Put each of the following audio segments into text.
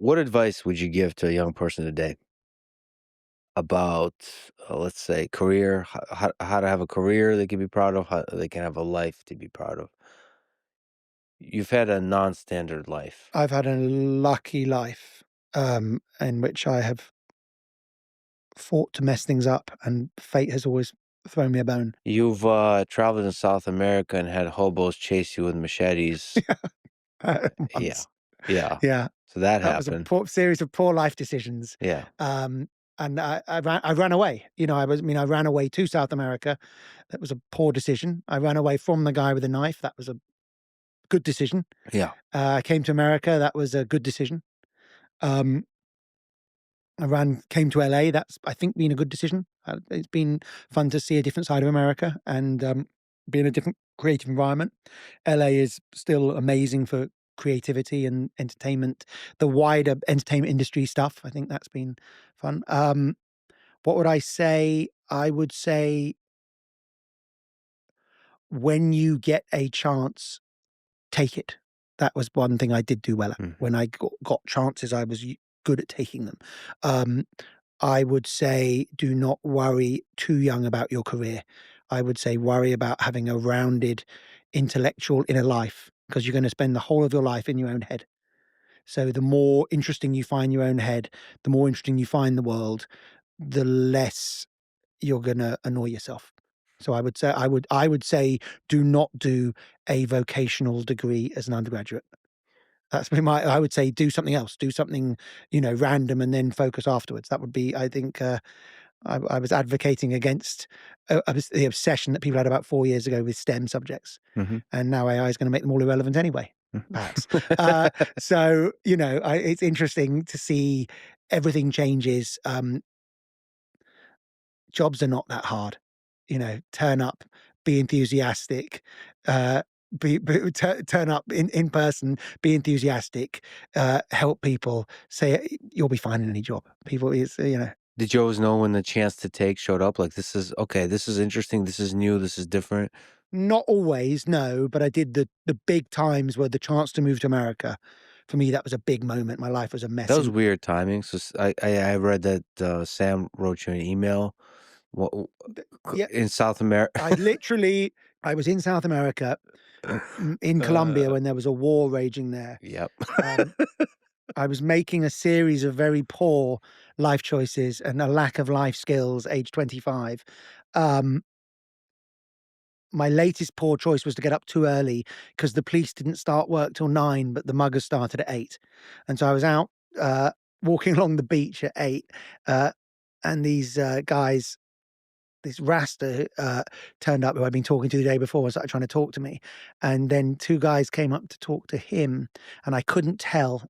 What advice would you give to a young person today about, let's say, career, how to have a career they can be proud of, how they can have a life to be proud of? You've had a non-standard life. I've had a lucky life, in which I have fought to mess things up, and fate has always thrown me a bone. You've traveled in South America and had hobos chase you with machetes. Yeah, Once. yeah. Yeah, So that that was a happened. poor series of poor life decisions. Yeah, Um, and I ran away. I ran away to South America. That was a poor decision. I ran away from the guy with the knife. That was a good decision. yeah. I came to America. That was a good decision. Um, came to LA. That's, I think, been a good decision. It's been fun to see a different side of America and be in a different creative environment. LA is still amazing for creativity and entertainment, the wider entertainment industry stuff. I think that's been fun. What would I say? I would say when you get a chance, take it. That was one thing I did do well at. Mhm. When I got chances, I was good at taking them. Um, I would say do not worry too young about your career. I would say worry about having a rounded intellectual inner life because you're going to spend the whole of your life in your own head. So the more interesting you find your own head, the more interesting you find the world, the less you're going to annoy yourself. So I would say do not do a vocational degree as an undergraduate. That's been my I would say do something else, do something, random and then focus afterwards. That would be, I think, I was advocating against the obsession that people had about 4 years ago with STEM subjects, Mhm. and now AI is gonna make them all irrelevant anyway, Mhm. perhaps. So, it's interesting to see everything changes. Jobs are not that hard. Turn up, be enthusiastic, uh, turn up in person, be enthusiastic, help people, say you'll be fine in any job. People is. Did you always know when the chance to take showed up? Like, this is okay, this is interesting, this is new, this is different? Not always, no, but I did the big times where the chance to move to America, for me, that was a big moment. My life was a That mess was and weird timing. So I read that Sam wrote you an email. What yeah, in South America? I literally I was in South America, in Colombia uh, when there was a war raging there. yep. Um, I was making a series of very poor life choices and a lack of life skills, age 25. Um, my latest poor choice was to get up too early because the police didn't start work till 9, but the muggers started at 8. And so I was out walking along the beach at 8, uh, and these guys, this Rasta turned up who I'd been talking to the day before and started trying to talk to me. And then two guys came up to talk to him, and I couldn't tell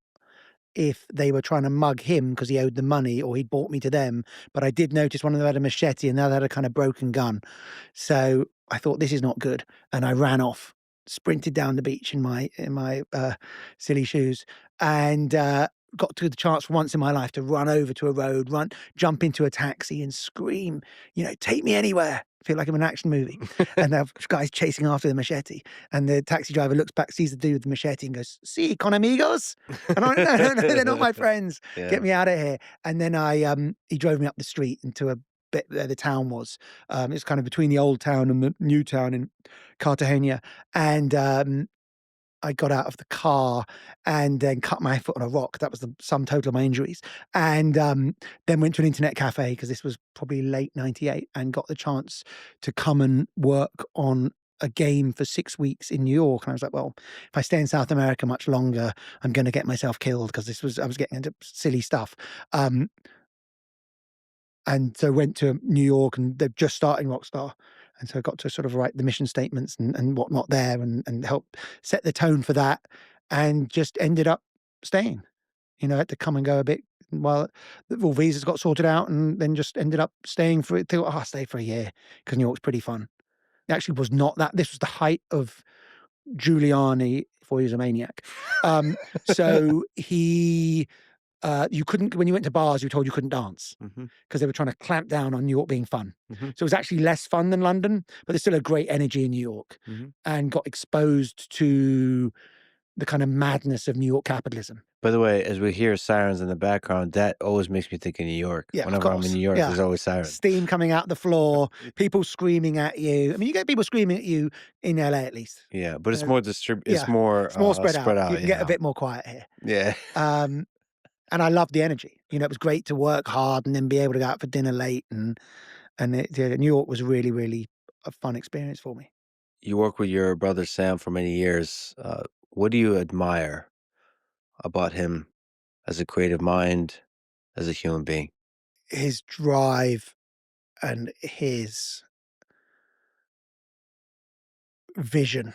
if they were trying to mug him because he owed them money or he'd bought me to them. But I did notice one of them had a machete and the other had a kind of broken gun. So I thought this is not good, and I ran off, sprinted down the beach in my silly shoes, and got to the chance for once in my life to run over to a road, jump into a taxi, and scream, "Take me anywhere!" Feel like I'm in an action movie, and the guy's chasing after the machete, and the taxi driver looks back, sees the dude with the machete, and goes, "See, con amigos." And I'm like, "No, no, no, they're not my friends. Get Yeah. me out of here." And then he drove me up the street into a bit where the town was. It's kind of between the old town and the new town in Cartagena. And I got out of the car and then cut my foot on a rock. That was the sum total of my injuries. And then went to an internet cafe because this was probably late 98 and got the chance to come and work on a game for 6 weeks in New York. And I was like, well, if I stay in South America much longer, I'm going to get myself killed because I was getting into silly stuff. Um, and so went to New York and they're just starting Rockstar. And so I got to sort of write the mission statements and whatnot there and help set the tone for that and just ended up staying. Had to come and go a bit while all visas got sorted out and then just ended up staying for it till, I'll stay for a year because New York's pretty fun. It actually was not that. This was the height of Giuliani before he was a maniac. So you couldn't, when you went to bars, you were told you couldn't dance Mhm, because they were trying to clamp down on New York being fun. mhm, So it was actually less fun than London, but there's still a great energy in New York, mhm. and got exposed to the kind of madness of New York capitalism. By the way, as we hear sirens in the background, that always makes me think of New York. Yeah, of Whenever I'm in course. New York, Yeah. there's always sirens. Steam coming out the floor, people screaming at you. I mean, you get people screaming at you in LA at least. Yeah, but it's Uh, more yeah, it's more, it's more spread spread out. You out, can you get a know? bit more quiet here. Yeah. Um, and I loved the energy. You know, it was great to work hard and then be able to go out for dinner late, and yeah, New York was really, really a fun experience for me. You work with your brother Sam for many years. What do you admire about him as a creative mind, as a human being? His drive and his vision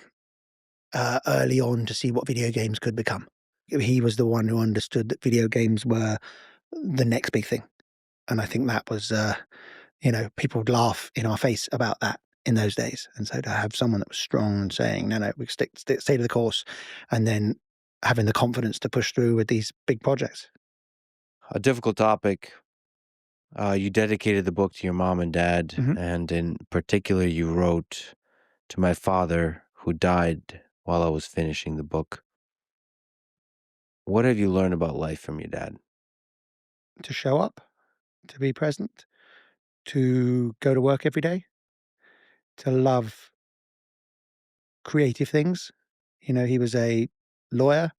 early on to see what video games could become. He was the one who understood that video games were the next big thing. And I think that was, you know, people would laugh in our face about that in those days. And so to have someone that was strong and saying, no, no, we stay to the course, and then having the confidence to push through with these big projects. A difficult topic. You dedicated the book to your mom and dad, Hmm. and in particular, you wrote to my father who died while I was finishing the book. What have you learned about life from your dad? To show up, to be present, to go to work every day, to love creative things. You know, he was a lawyer,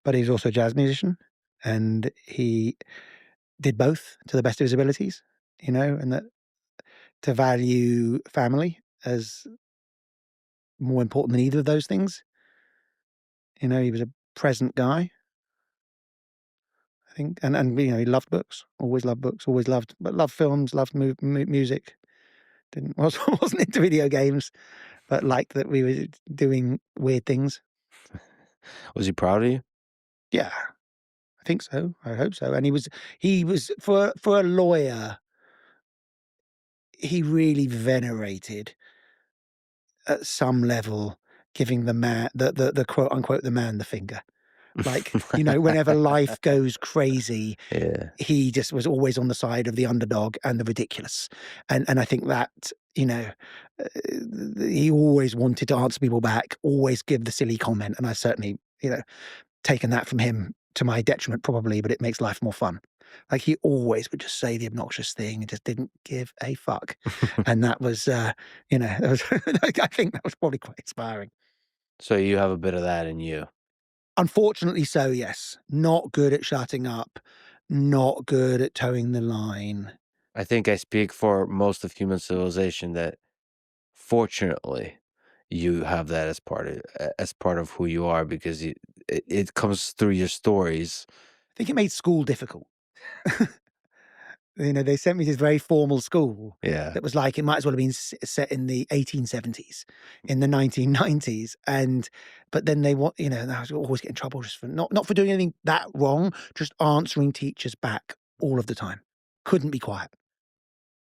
but he was also a jazz musician, and he did both to the best of his abilities, you know, and that to value family as more important than either of those things. You know, he was a present guy, I think, and you know, he loved books, always loved, but loved films, loved music. Didn't wasn't into video games, but liked that we were doing weird things. Was he proud of you? Yeah, I think so. I hope so. And he was for a lawyer, he really venerated at some level giving the man the quote unquote the man the finger. Like, you know, whenever life goes crazy, Yeah. he just was always on the side of the underdog and the ridiculous. And I think that, you know, he always wanted to answer people back, always give the silly comment. And I certainly, you know, taken that from him to my detriment probably, but it makes life more fun. Like he always would just say the obnoxious thing and just didn't give a fuck. And that was, you know, that was, I think that was probably quite inspiring. So you have a bit of that in you. Unfortunately so, yes. Not good at shutting up, not good at towing the line. I think I speak for most of human civilization that fortunately you have that as as part of who you are because it comes through your stories. I think it made school difficult. You know, they sent me to this very formal school Yeah. that was like it might as well have been set in the 1870s, in the 1990s, and but then they want, you know, and I was always getting in trouble just for not for doing anything that wrong, just answering teachers back all of the time. Couldn't be quiet.